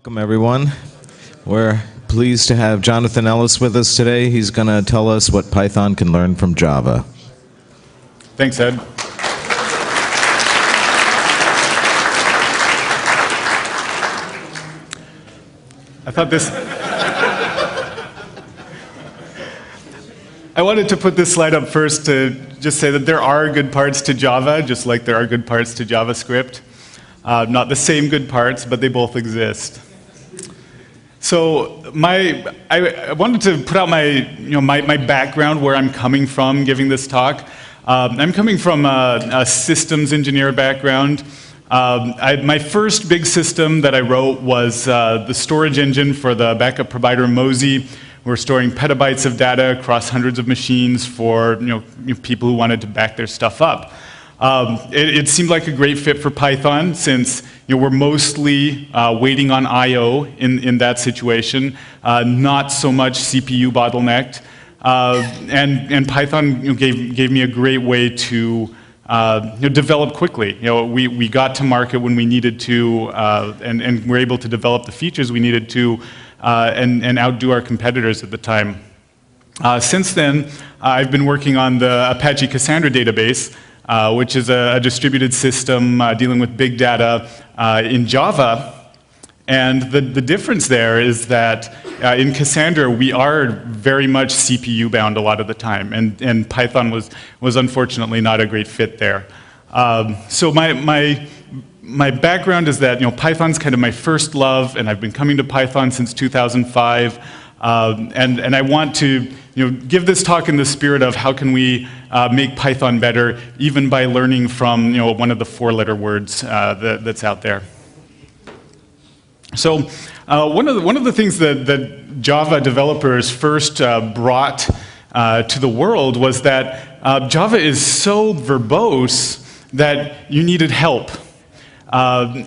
Welcome, everyone. We're pleased to have Jonathan Ellis with us today. He's going to tell us what Python can learn from Java. Thanks, Ed. I wanted to put this slide up first to just say that there are good parts to Java, just like there are good parts to JavaScript. Not the same good parts, but they both exist. So I wanted to put out my background, where I'm coming from giving this talk. I'm coming from a systems engineer background. My first big system that I wrote was the storage engine for the backup provider Mozy. We're storing petabytes of data across hundreds of machines for people who wanted to back their stuff up. It seemed like a great fit for Python, since we're mostly waiting on I/O in that situation, not so much CPU bottlenecked, and Python gave me a great way to develop quickly. We got to market when we needed to, and were able to develop the features we needed to, and outdo our competitors at the time. Since then, I've been working on the Apache Cassandra database, which is a distributed system dealing with big data in Java. And the difference there is that in Cassandra, we are very much CPU bound a lot of the time, and Python was unfortunately not a great fit there. So my background is that Python's kind of my first love, and I've been coming to Python since 2005. And I want to give this talk in the spirit of how can we make Python better, even by learning from one of the four-letter words that's out there. So one of the things that Java developers first brought to the world was that Java is so verbose that you needed help. The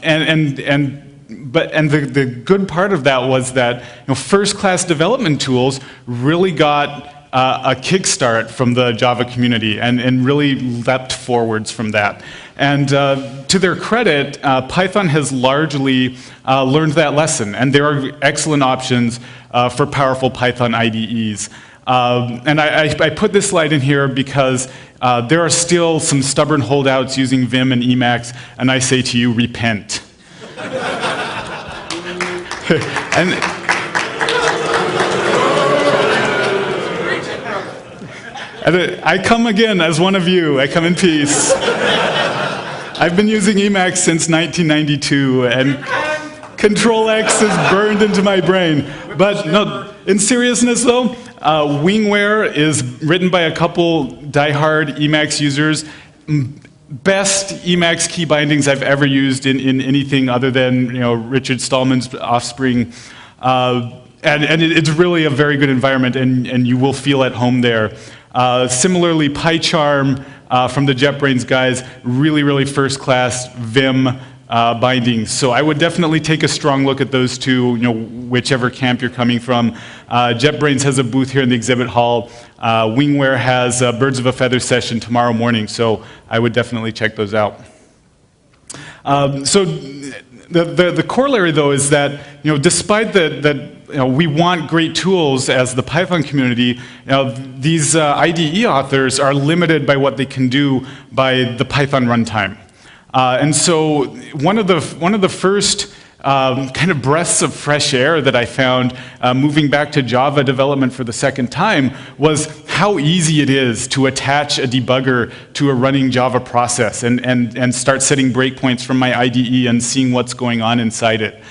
good part of that was that first-class development tools really got a kickstart from the Java community and really leapt forwards from that. And to their credit, Python has largely learned that lesson, and there are excellent options for powerful Python IDEs. And I put this slide in here because there are still some stubborn holdouts using Vim and Emacs, and I say to you, repent. And I come again as one of you. I come in peace. I've been using Emacs since 1992, and Control-X is burned into my brain. But no, in seriousness though, Wingware is written by a couple diehard Emacs users. Best Emacs key bindings I've ever used in anything other than Richard Stallman's offspring, and it's really a very good environment, and you will feel at home there. Similarly, PyCharm from the JetBrains guys, really first-class Vim bindings. So I would definitely take a strong look at those two, whichever camp you're coming from. JetBrains has a booth here in the exhibit hall. Wingware has a Birds of a Feather session tomorrow morning, so I would definitely check those out. So the corollary, though, is that despite that we want great tools as the Python community, these IDE authors are limited by what they can do by the Python runtime. And so one of the first kind of breaths of fresh air that I found moving back to Java development for the second time was how easy it is to attach a debugger to a running Java process and start setting breakpoints from my IDE and seeing what's going on inside it.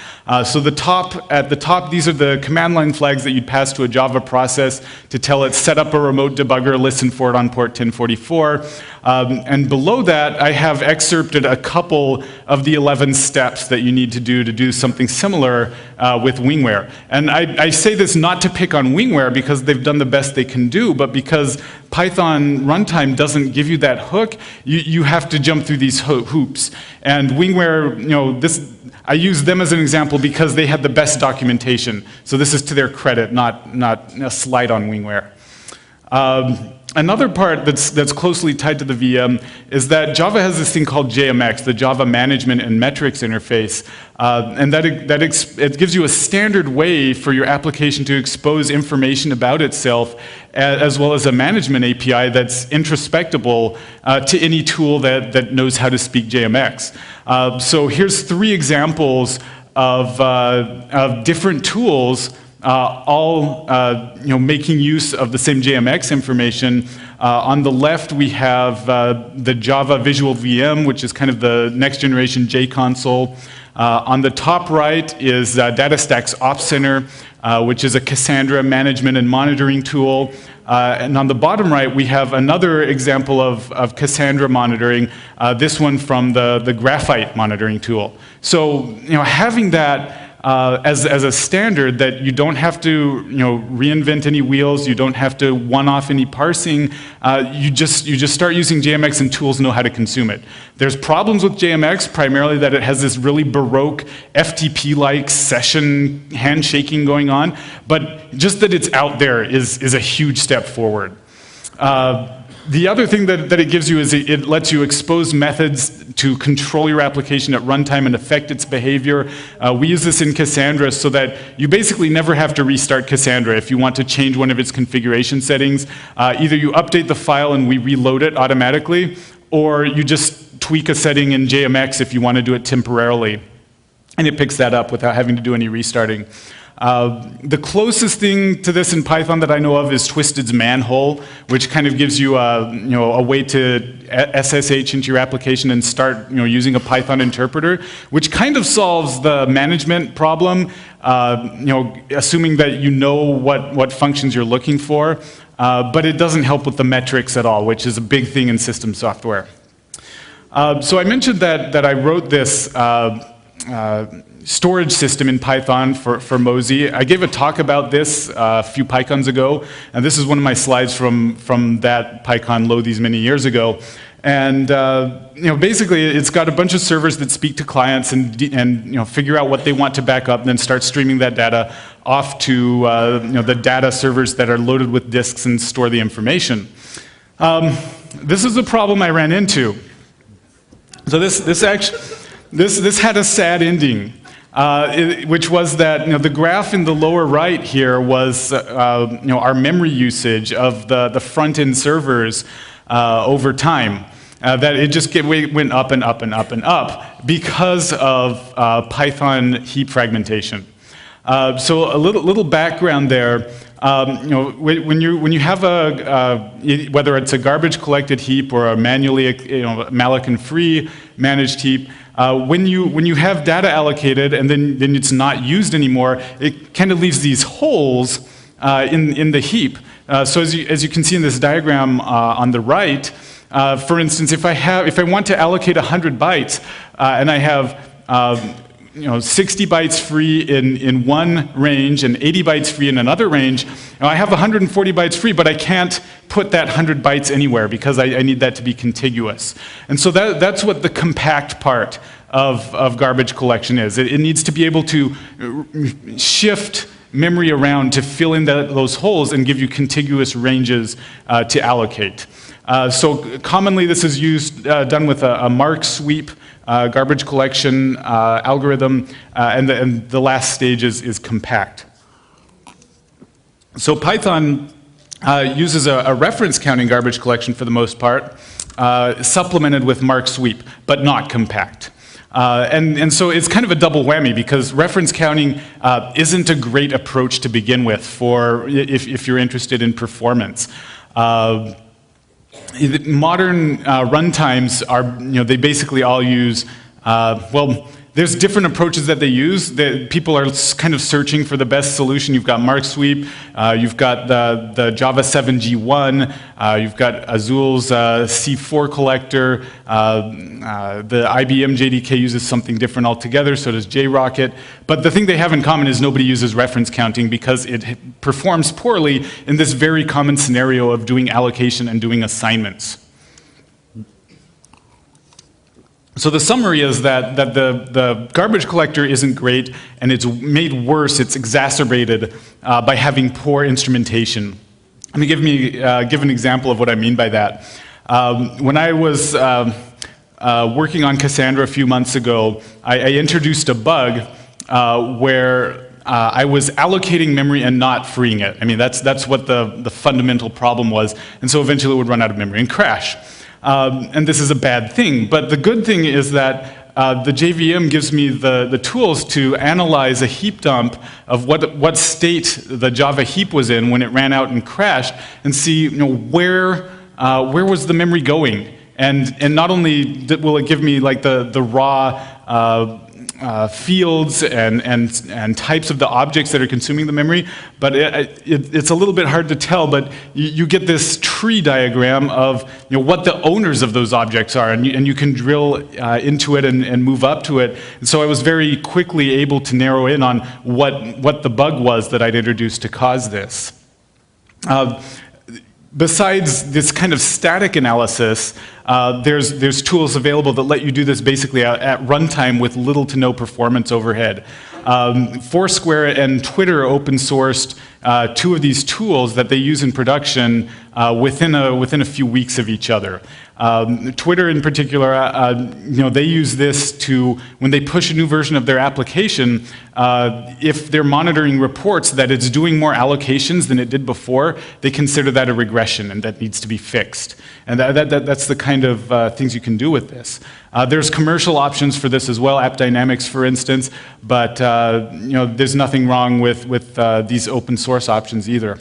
So at the top, these are the command line flags that you'd pass to a Java process to tell it set up a remote debugger, listen for it on port 1044. And below that, I have excerpted a couple of the 11 steps that you need to do something similar with Wingware. And I say this not to pick on Wingware because they've done the best they can do, but because Python runtime doesn't give you that hook, you have to jump through these hoops. And Wingware, I use them as an example because they had the best documentation. So this is to their credit, not a slight on Wingware. Another part that's closely tied to the VM is that Java has this thing called JMX, the Java Management and Metrics Interface, and it gives you a standard way for your application to expose information about itself, as well as a management API that's introspectable to any tool that knows how to speak JMX. So here's 3 examples of different tools all making use of the same JMX information. On the left, we have the Java Visual VM, which is kind of the next generation JConsole. On the top right is DataStax's Ops Center, which is a Cassandra management and monitoring tool. And on the bottom right, we have another example of Cassandra monitoring, this one from the Graphite monitoring tool. So, having that as a standard, that you don't have to reinvent any wheels, you don't have to one-off any parsing, you just start using JMX and tools know how to consume it. There's problems with JMX, primarily that it has this really baroque FTP-like session handshaking going on, but just that it's out there is a huge step forward. The other thing that it gives you is it lets you expose methods to control your application at runtime and affect its behavior. We use this in Cassandra so that you basically never have to restart Cassandra if you want to change one of its configuration settings. Either you update the file and we reload it automatically, or you just tweak a setting in JMX if you want to do it temporarily, and it picks that up without having to do any restarting. The closest thing to this in Python that I know of is Twisted's manhole, which kind of gives you a way to SSH into your application and start using a Python interpreter, which kind of solves the management problem, assuming that you know what functions you're looking for, but it doesn't help with the metrics at all, which is a big thing in system software. So I mentioned that I wrote this storage system in Python for Mosey. I gave a talk about this a few PyCons ago, and this is one of my slides from that PyCon these many years ago. And basically, it's got a bunch of servers that speak to clients and figure out what they want to back up, and then start streaming that data off to the data servers that are loaded with disks and store the information. This is a problem I ran into. So this had a sad ending. Which was that the graph in the lower right here was our memory usage of the front-end servers over time. That it just went up and up and up and up because of Python heap fragmentation. So a little background there. When you have whether it's a garbage collected heap or a manually malloc-free managed heap, when you have data allocated and then it's not used anymore, it kind of leaves these holes in the heap. So as you can see in this diagram on the right, for instance, if I want to allocate 100 bytes and I have 60 bytes free in one range and 80 bytes free in another range, I have 140 bytes free, but I can't put that 100 bytes anywhere because I need that to be contiguous. And so that's what the compact part of garbage collection is. It needs to be able to shift memory around to fill in those holes and give you contiguous ranges to allocate. So commonly this is done with a mark sweep garbage collection algorithm, and the last stage is compact. So Python uses a reference counting garbage collection for the most part, supplemented with mark sweep, but not compact. And so it's kind of a double whammy because reference counting isn't a great approach to begin with for if you're interested in performance. Modern runtimes are, they basically all use, there's different approaches that they use. People are kind of searching for the best solution. You've got mark sweep, you've got the Java 7G1, you've got Azul's C4 collector, the IBM JDK uses something different altogether, so does JRocket. But the thing they have in common is nobody uses reference counting because it performs poorly in this very common scenario of doing allocation and doing assignments. So the summary is that the garbage collector isn't great, and it's made worse, it's exacerbated by having poor instrumentation. Let me give an example of what I mean by that. When I was working on Cassandra a few months ago, I introduced a bug where I was allocating memory and not freeing it. I mean, that's what the fundamental problem was, and so eventually it would run out of memory and crash. And this is a bad thing, but the good thing is that the JVM gives me the tools to analyze a heap dump of what state the Java heap was in when it ran out and crashed, and see where was the memory going. And not only will it give me like the raw fields and types of the objects that are consuming the memory, but it's a little bit hard to tell, but you get this tree diagram of what the owners of those objects are, and you can drill into it and move up to it. And so I was very quickly able to narrow in on what the bug was that I'd introduced to cause this. Besides this kind of static analysis, there's tools available that let you do this basically at runtime with little to no performance overhead. Foursquare and Twitter open sourced two of these tools that they use in production within a few weeks of each other. Twitter in particular, they use this to, when they push a new version of their application, if they're monitoring reports that it's doing more allocations than it did before, they consider that a regression and that needs to be fixed. And that's the kind of things you can do with this. There's commercial options for this as well, AppDynamics for instance, but there's nothing wrong with these open source options either.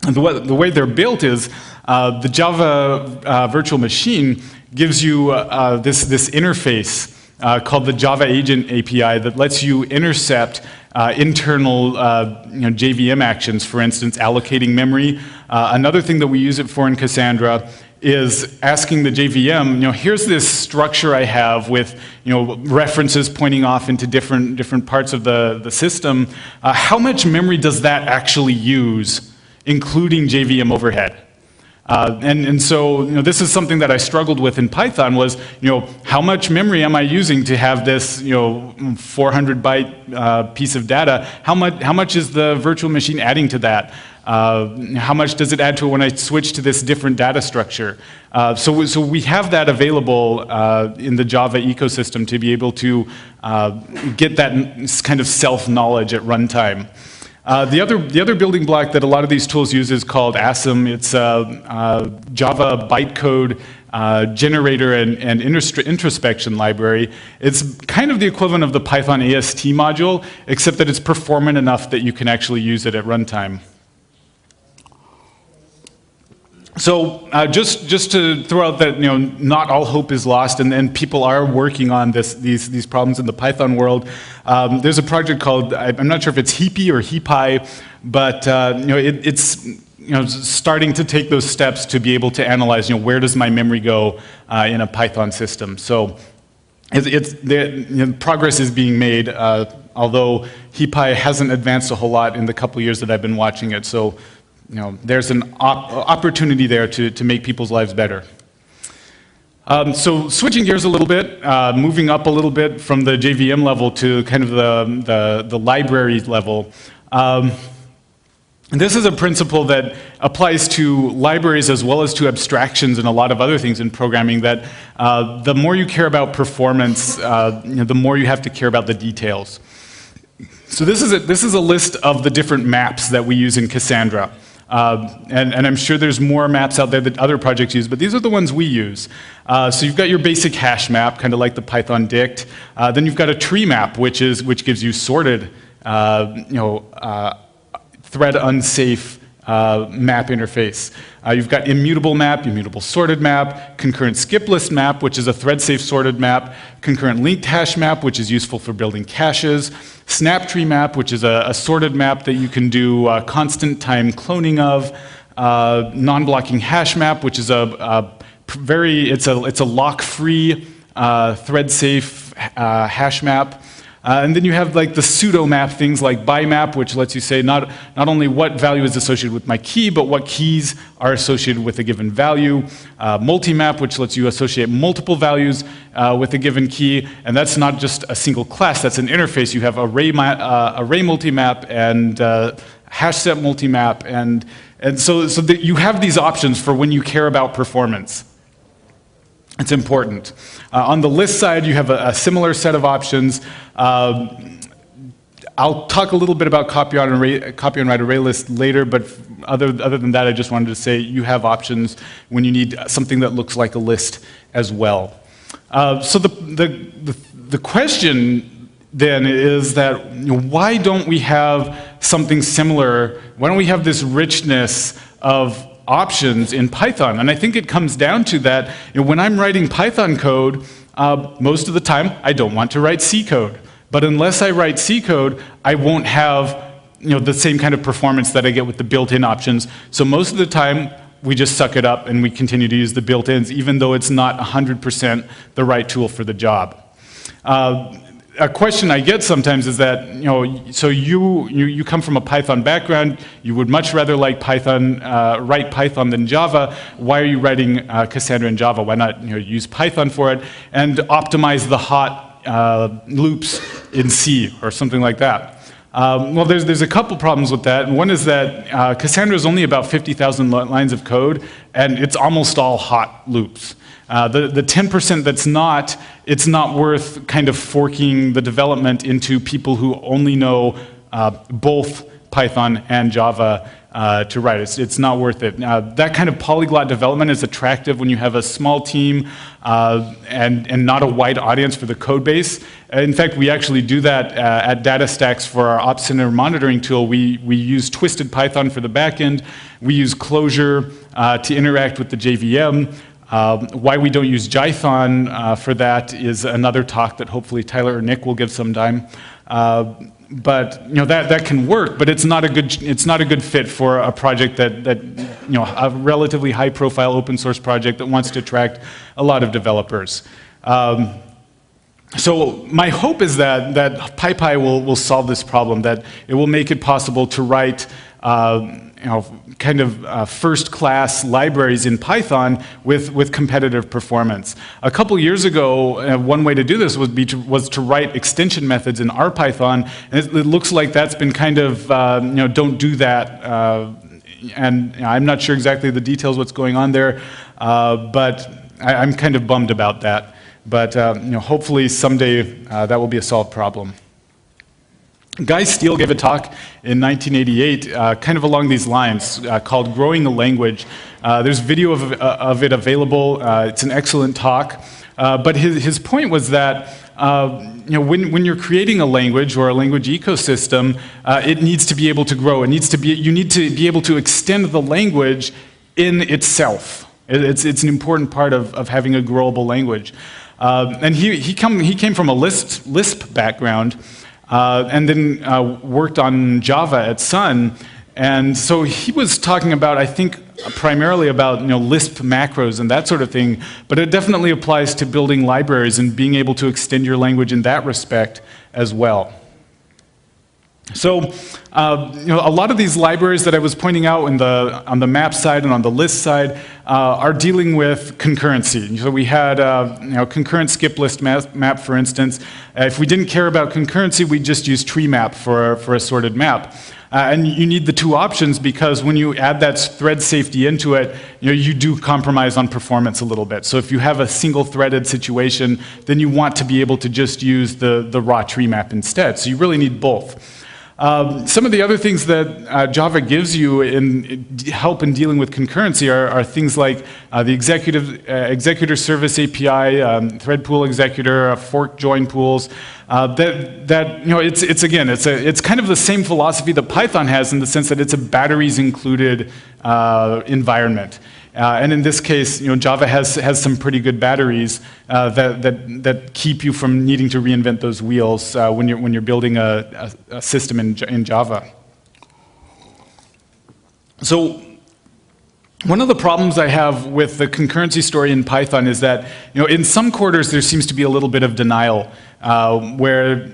And the way they're built is the Java virtual machine gives you this interface called the Java Agent API that lets you intercept internal JVM actions, for instance, allocating memory. Another thing that we use it for in Cassandra is asking the JVM, here's this structure I have with references pointing off into different parts of the system. How much memory does that actually use, including JVM overhead? And so this is something that I struggled with in Python was, how much memory am I using to have this 400 byte piece of data? How much is the virtual machine adding to that? How much does it add to it when I switch to this different data structure? So we have that available in the Java ecosystem to be able to get that kind of self-knowledge at runtime. The other building block that a lot of these tools use is called ASM. It's a Java bytecode generator and introspection library. It's kind of the equivalent of the Python AST module, except that it's performant enough that you can actually use it at runtime. So just to throw out that not all hope is lost, and people are working on these problems in the Python world. There's a project called, I'm not sure if it's Heapy or Heapy, but it's starting to take those steps to be able to analyze where does my memory go in a Python system. So progress is being made, although Heapy hasn't advanced a whole lot in the couple years that I've been watching it. So there's an opportunity there to make people's lives better. So switching gears a little bit, moving up a little bit from the JVM level to kind of the library level. This is a principle that applies to libraries as well as to abstractions and a lot of other things in programming, that the more you care about performance, the more you have to care about the details. So this is a list of the different maps that we use in Cassandra. And I'm sure there's more maps out there that other projects use, but these are the ones we use. So you've got your basic hash map, kind of like the Python dict. Then you've got a tree map, which gives you sorted, thread unsafe map interface. You've got immutable map, immutable sorted map, concurrent skip list map, which is a thread safe sorted map, concurrent linked hash map, which is useful for building caches, snap tree map, which is a sorted map that you can do constant time cloning of, non-blocking hash map, which is it's a lock-free thread safe hash map. And then you have like the pseudo map things like bimap, which lets you say not only what value is associated with my key, but what keys are associated with a given value. Multimap, which lets you associate multiple values with a given key. And that's not just a single class, that's an interface. You have array multimap and hash set multimap, and so that you have these options for when you care about performance. It's important. On the list side, you have a similar set of options. I'll talk a little bit about copy on write array list later, but other than that, I just wanted to say you have options when you need something that looks like a list as well. So the question then is that, why don't we have something similar? Why don't we have this richness of options in Python? And I think it comes down to that, when I'm writing Python code, most of the time I don't want to write C code. But unless I write C code, I won't have the same kind of performance that I get with the built-in options. So most of the time, we just suck it up and we continue to use the built-ins, even though it's not 100% the right tool for the job. A question I get sometimes is that, so you come from a Python background, you would much rather like Python, write Python than Java. Why are you writing Cassandra in Java? Why not use Python for it and optimize the hot loops in C or something like that? Well, there's a couple problems with that. And one is that Cassandra is only about 50,000 lines of code, and it's almost all hot loops. The 10% that's not, it's not worth kind of forking the development into people who only know both Python and Java to write. It's not worth it. That kind of polyglot development is attractive when you have a small team and not a wide audience for the code base. In fact, we actually do that at DataStax for our Ops Center monitoring tool. We use Twisted Python for the backend. We use Clojure to interact with the JVM. Why we don't use Jython for that is another talk that hopefully Tyler or Nick will give sometime. But that can work, but it's not a good fit for a project that a relatively high-profile open source project that wants to attract a lot of developers. So my hope is that PyPy will solve this problem, that it will make it possible to write kind of first-class libraries in Python with competitive performance. A couple years ago, one way to do this was to write extension methods in RPython, and it looks like that's been kind of, don't do that, and I'm not sure exactly the details what's going on there, but I'm kind of bummed about that. But hopefully someday that will be a solved problem. Guy Steele gave a talk in 1988 kind of along these lines called Growing a Language. There's video of it available. It's an excellent talk. But his point was that when you're creating a language or a language ecosystem, it needs to be able to grow. You need to be able to extend the language in itself. It's an important part of having a growable language. And he came from a Lisp background. And then worked on Java at Sun, and so he was talking about, I think, primarily about Lisp macros and that sort of thing, but it definitely applies to building libraries and being able to extend your language in that respect as well. So, a lot of these libraries that I was pointing out on the map side and on the list side are dealing with concurrency. So we had concurrent skip list map, for instance. If we didn't care about concurrency, we'd just use tree map for a sorted map. And you need the two options because when you add that thread safety into it, you do compromise on performance a little bit. So if you have a single threaded situation, then you want to be able to just use the raw tree map instead. So you really need both. Some of the other things that Java gives you in help in dealing with concurrency are things like the executor service API, thread pool executor, fork join pools. It's kind of the same philosophy that Python has in the sense that it's a batteries included environment. And in this case, Java has some pretty good batteries that keep you from needing to reinvent those wheels when you're building a system in Java. So one of the problems I have with the concurrency story in Python is that in some quarters there seems to be a little bit of denial where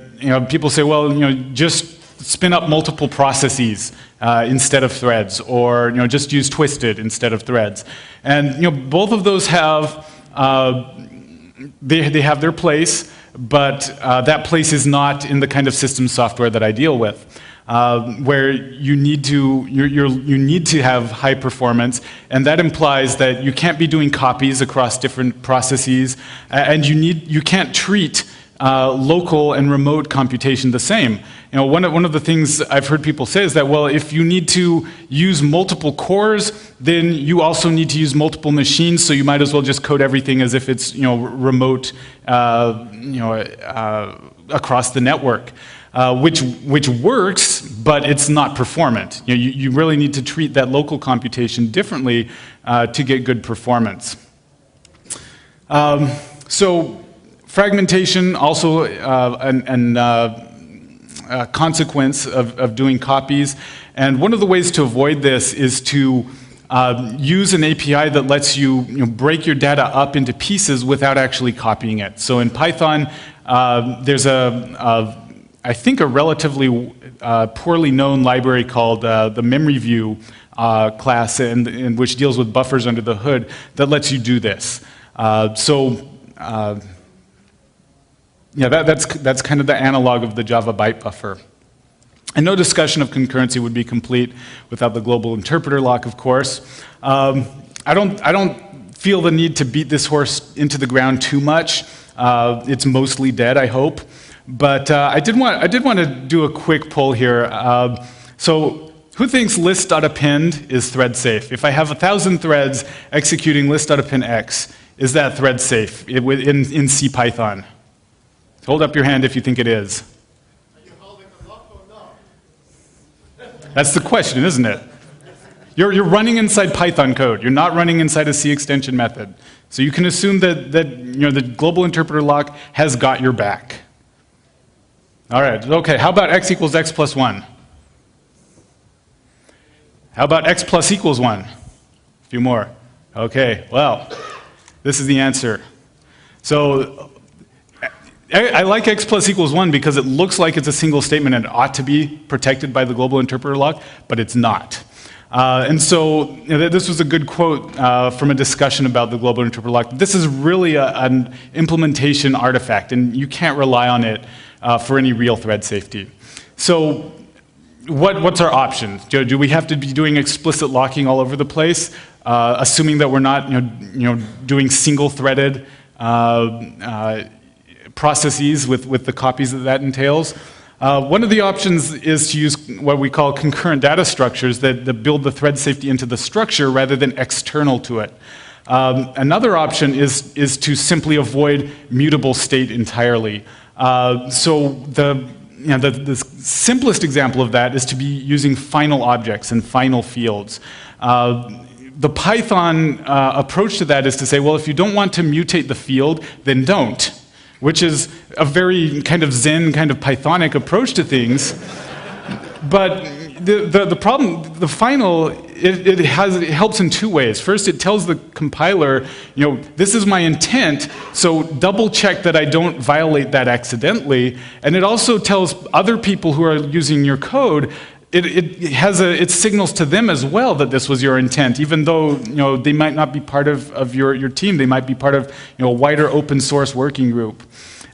people say, well, just spin up multiple processes instead of threads, or just use twisted instead of threads. And both of those have they have their place, but that place is not in the kind of system software that I deal with. where you need to have high performance, and that implies that you can't be doing copies across different processes, and you can't treat local and remote computation the same. You know, one of the things I've heard people say is that, well, if you need to use multiple cores, then you also need to use multiple machines, so you might as well just code everything as if it's, you know, remote, across the network, which works, but it's not performant. You know, you really need to treat that local computation differently to get good performance. So fragmentation, also a consequence of doing copies. And one of the ways to avoid this is to use an API that lets you, break your data up into pieces without actually copying it. So in Python, there's I think a relatively poorly known library called the memory view class, and which deals with buffers under the hood, that lets you do this. Yeah, that's kind of the analog of the Java byte buffer. And no discussion of concurrency would be complete without the global interpreter lock, of course. I don't feel the need to beat this horse into the ground too much. It's mostly dead, I hope. But I did want to do a quick poll here. So who thinks list.append is thread safe? If I have 1,000 threads executing list.append x, is that thread safe in CPython? Hold up your hand if you think it is. Are you holding the lock or not? That's the question, isn't it? You're running inside Python code. You're not running inside a C extension method. So you can assume that the global interpreter lock has got your back. All right, okay, how about x equals x plus 1? How about x plus equals 1? A few more. Okay, well, this is the answer. So I like x plus equals 1 because it looks like it's a single statement and it ought to be protected by the global interpreter lock, but it's not. And so this was a good quote from a discussion about the global interpreter lock. This is really an implementation artifact, and you can't rely on it for any real thread safety. So what's our option? Do we have to be doing explicit locking all over the place, assuming that we're not doing single-threaded processes with the copies that entails? One of the options is to use what we call concurrent data structures that build the thread safety into the structure rather than external to it. Another option is to simply avoid mutable state entirely. So the simplest example of that is to be using final objects and final fields. The Python approach to that is to say, well, if you don't want to mutate the field, then don't, which is a very kind of Zen, kind of Pythonic approach to things. But the problem, the final, it helps in two ways. First, it tells the compiler, this is my intent, so double check that I don't violate that accidentally. And it also tells other people who are using your code, it signals to them as well that this was your intent, even though they might not be part of your team. They might be part of a wider open source working group.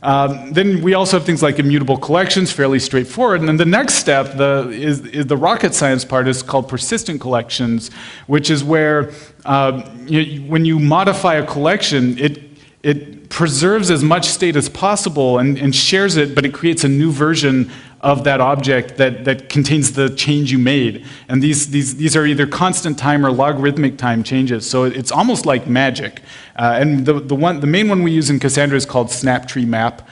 Then we also have things like immutable collections, fairly straightforward. And then the next step, is the rocket science part, is called persistent collections, which is where when you modify a collection, it preserves as much state as possible and shares it, but it creates a new version of that object that contains the change you made. And these are either constant time or logarithmic time changes. So it's almost like magic. And the main one we use in Cassandra is called snaptree map.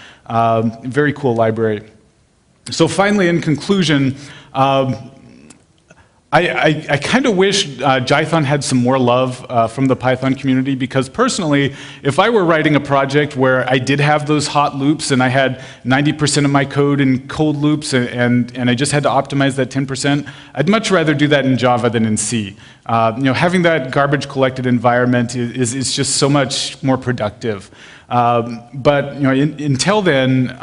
Very cool library. So finally, in conclusion, I kind of wish Jython had some more love from the Python community, because personally, if I were writing a project where I did have those hot loops and I had 90% of my code in cold loops and I just had to optimize that 10%, I'd much rather do that in Java than in C. Having that garbage collected environment is just so much more productive. But until then,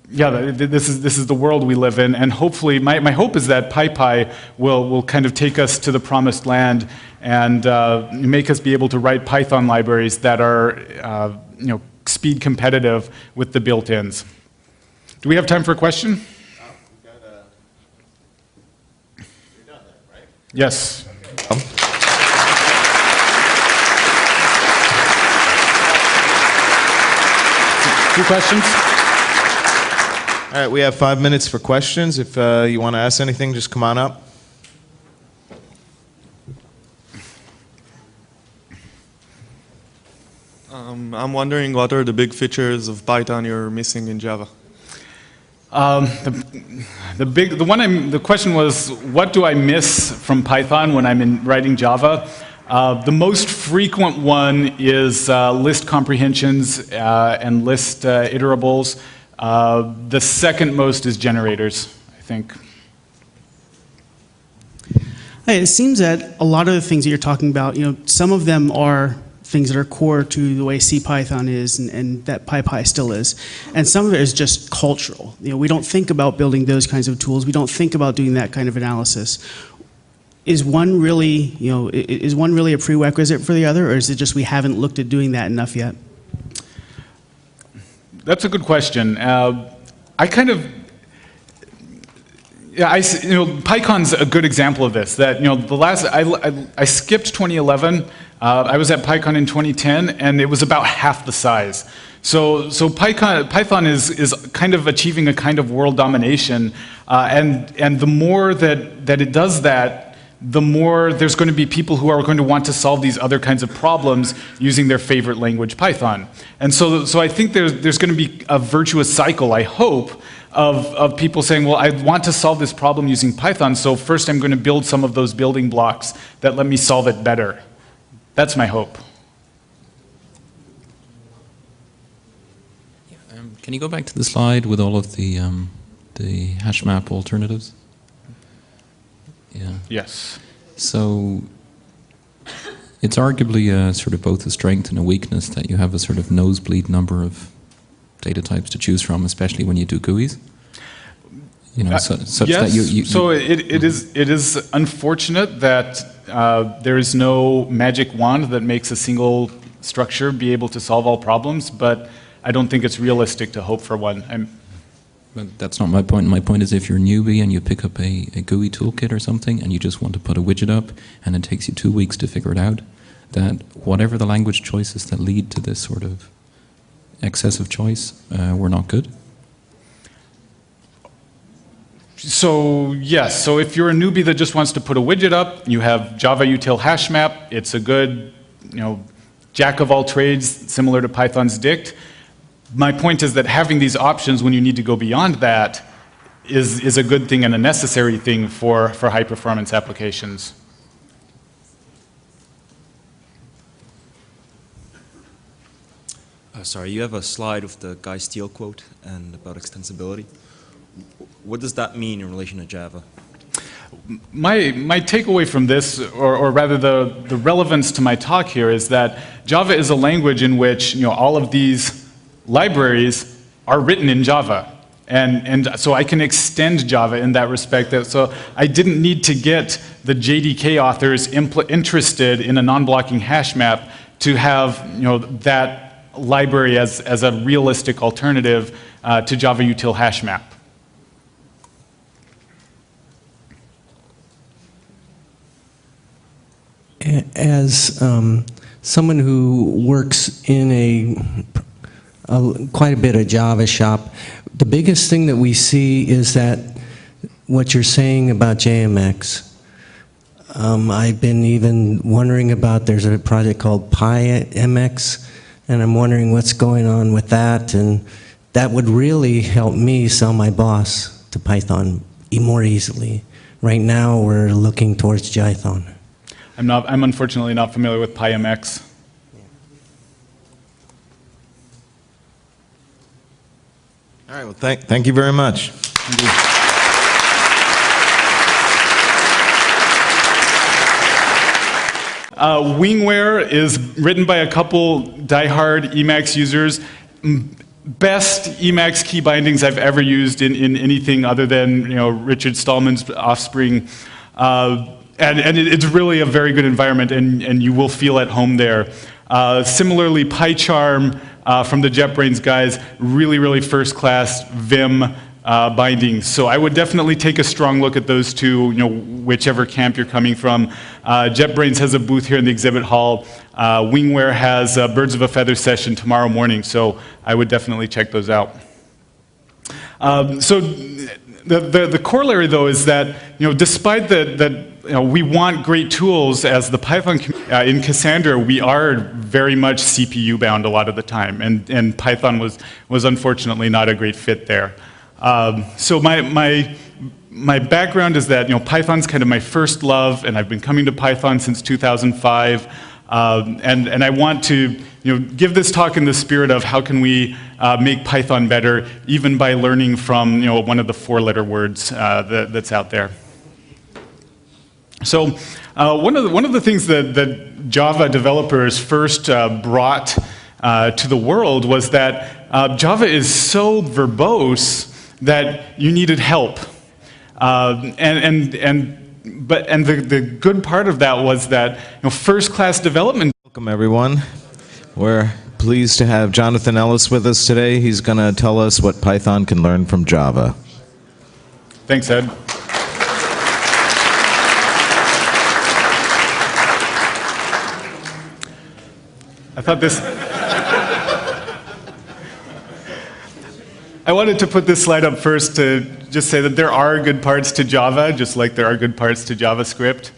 yeah, this is the world we live in, and hopefully, my hope is that PyPy will kind of take us to the promised land and make us be able to write Python libraries that are speed competitive with the built-ins. Do we have time for a question? Yes. Two questions? All right, we have 5 minutes for questions. If you want to ask anything, just come on up. I'm wondering what are the big features of Python you're missing in Java? The question was, what do I miss from Python when I'm writing Java? The most frequent one is list comprehensions and list iterables. The second most is generators, I think. Hey, it seems that a lot of the things that you're talking about, some of them are things that are core to the way CPython is and that PyPy still is. And some of it is just cultural. We don't think about building those kinds of tools. We don't think about doing that kind of analysis. Is one really a prerequisite for the other, or is it just we haven't looked at doing that enough yet? That's a good question. PyCon's a good example of this. That I skipped 2011. I was at PyCon in 2010, and it was about half the size. So Python is kind of achieving a kind of world domination, and the more that it does that, the more there's going to be people who are going to want to solve these other kinds of problems using their favorite language, Python. And so I think there's going to be a virtuous cycle, I hope, of people saying, well, I want to solve this problem using Python, so first I'm going to build some of those building blocks that let me solve it better. That's my hope. Can you go back to the slide with all of the hash map alternatives? Yeah. Yes. So it's arguably sort of both a strength and a weakness that you have a sort of nosebleed number of data types to choose from, especially when you do GUIs. Such yes. that So it is unfortunate that there is no magic wand that makes a single structure be able to solve all problems, but I don't think it's realistic to hope for one. But that's not my point. My point is if you're a newbie and you pick up a GUI toolkit or something and you just want to put a widget up and it takes you 2 weeks to figure it out, that whatever the language choices that lead to this sort of excessive choice were not good. So yes, so if you're a newbie that just wants to put a widget up, you have Java util hash map. It's a good, jack of all trades, similar to Python's dict. My point is that having these options when you need to go beyond that is a good thing and a necessary thing for high performance applications. Sorry, you have a slide with the Guy Steele quote and about extensibility. What does that mean in relation to Java? My takeaway from this, or rather the relevance to my talk here, is that Java is a language in which all of these libraries are written in Java. And so I can extend Java in that respect. So I didn't need to get the JDK authors interested in a non-blocking hash map to have that library as a realistic alternative to Java util hash map. As someone who works in quite a bit of Java shop, the biggest thing that we see is that what you're saying about JMX. I've been even wondering about, there's a project called PyMX, and I'm wondering what's going on with that, and that would really help me sell my boss to Python more easily. Right now, we're looking towards Jython. I'm unfortunately not familiar with PyMX. All right, well, thank you very much. Thank you. Wingware is written by a couple diehard Emacs users. Best Emacs key bindings I've ever used in anything other than Richard Stallman's offspring. And it's really a very good environment, and you will feel at home there. Similarly, PyCharm from the JetBrains guys, really, really first-class Vim bindings. So I would definitely take a strong look at those two, whichever camp you're coming from. JetBrains has a booth here in the exhibit hall. Wingware has Birds of a Feather session tomorrow morning, so I would definitely check those out. So the corollary, though, is that despite that we want great tools as the Python in Cassandra, we are very much CPU bound a lot of the time, and Python was unfortunately not a great fit there. So my background is that Python's kind of my first love, and I've been coming to Python since 2005. And I want to give this talk in the spirit of how can we make Python better, even by learning from one of the four-letter words that's out there. So one of the things that Java developers first brought to the world was that Java is so verbose that you needed help. The good part of that was that first-class development. Welcome, everyone. We're pleased to have Jonathan Ellis with us today. He's going to tell us what Python can learn from Java. Thanks, Ed. I thought this. I wanted to put this slide up first to just say that there are good parts to Java, just like there are good parts to JavaScript.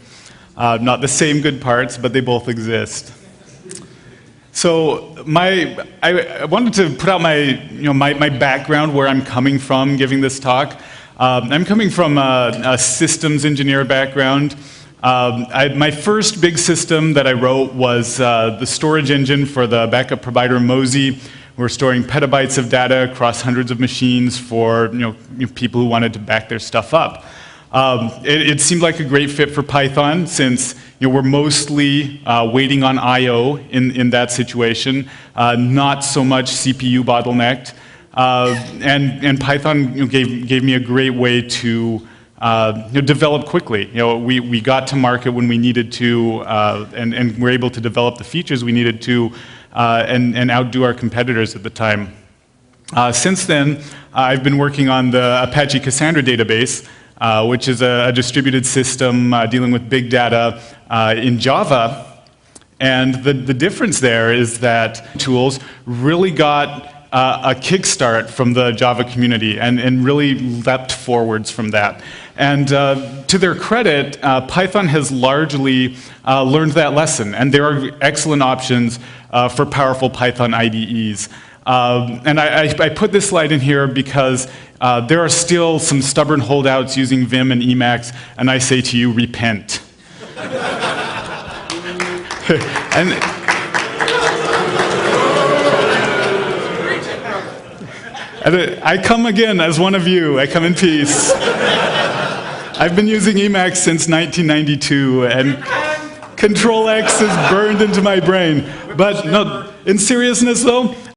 Not the same good parts, but they both exist. So I wanted to put out my background, where I'm coming from giving this talk. I'm coming from a systems engineer background. My first big system that I wrote was the storage engine for the backup provider Mosey. We're storing petabytes of data across hundreds of machines for people who wanted to back their stuff up. It seemed like a great fit for Python, since we're mostly waiting on I/O in that situation, not so much CPU bottlenecked, and Python gave me a great way to develop quickly. We got to market when we needed to, and were able to develop the features we needed to, and outdo our competitors at the time. Since then, I've been working on the Apache Cassandra database, which is a distributed system dealing with big data in Java. And the difference there is that tools really got a kickstart from the Java community and really leapt forwards from that. And to their credit, Python has largely learned that lesson, and there are excellent options for powerful Python IDEs. And I put this slide in here because there are still some stubborn holdouts using Vim and Emacs, and I say to you, repent. And I come again as one of you. I come in peace. I've been using Emacs since 1992, and Control X is burned into my brain. But no, in seriousness though,